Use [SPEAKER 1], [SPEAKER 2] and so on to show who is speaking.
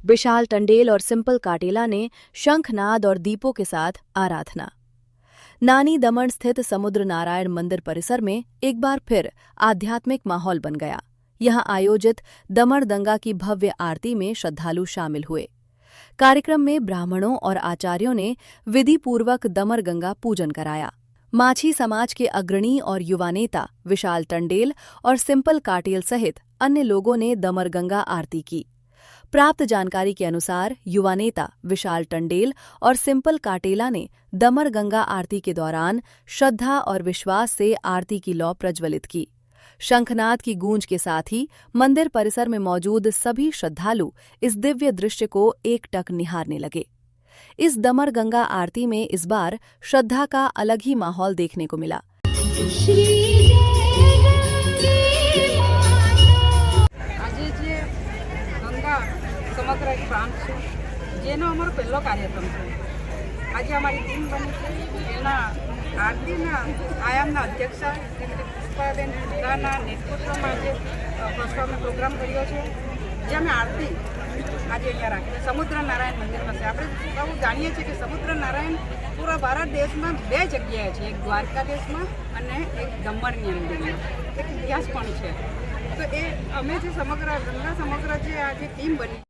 [SPEAKER 1] विशाल टंडेल और सिंपल काटेला ने शंखनाद और दीपों के साथ आराधना। नानी दमन स्थित समुद्र नारायण मंदिर परिसर में एक बार फिर आध्यात्मिक माहौल बन गया। यहां आयोजित दमन गंगा की भव्य आरती में श्रद्धालु शामिल हुए। कार्यक्रम में ब्राह्मणों और आचार्यों ने विधिपूर्वक दमन गंगा पूजन कराया। माछी समाज के अग्रणी और युवा नेता विशाल टंडेल और सिंपल काटेल सहित अन्य लोगों ने दमन गंगा आरती की। प्राप्त जानकारी के अनुसार युवा नेता विशाल टंडेल और सिंपल काटेला ने दमन गंगा आरती के दौरान श्रद्धा और विश्वास से आरती की लौ प्रज्वलित की। शंखनाद की गूंज के साथ ही मंदिर परिसर में मौजूद सभी श्रद्धालु इस दिव्य दृश्य को एकटक निहारने लगे। इस दमन गंगा आरती में इस बार श्रद्धा का अलग ही माहौल देखने को मिला।
[SPEAKER 2] समग्र एक प्राण है जेनो अमर पहलो कार्यक्रम है। आज हमारी टीम बनी है आरती आयाम अध्यक्ष श्रीमती पुष्पाबेन पूरा नेतृत्व में आज बसवा में प्रोग्राम करियो छे जे अमे आरती आज अहींया राखी समुद्र नारायण मंदिर में आप सौ जाणीए छीए कि समुद्र नारायण पूरा भारत देश में बे जग्याए छे, एक द्वारकाधीश में अने एक दमणनी अंदर एक इतिहास पण छे। तो ए अमे जे समग्र गंगा समग्र जे आज टीम बनी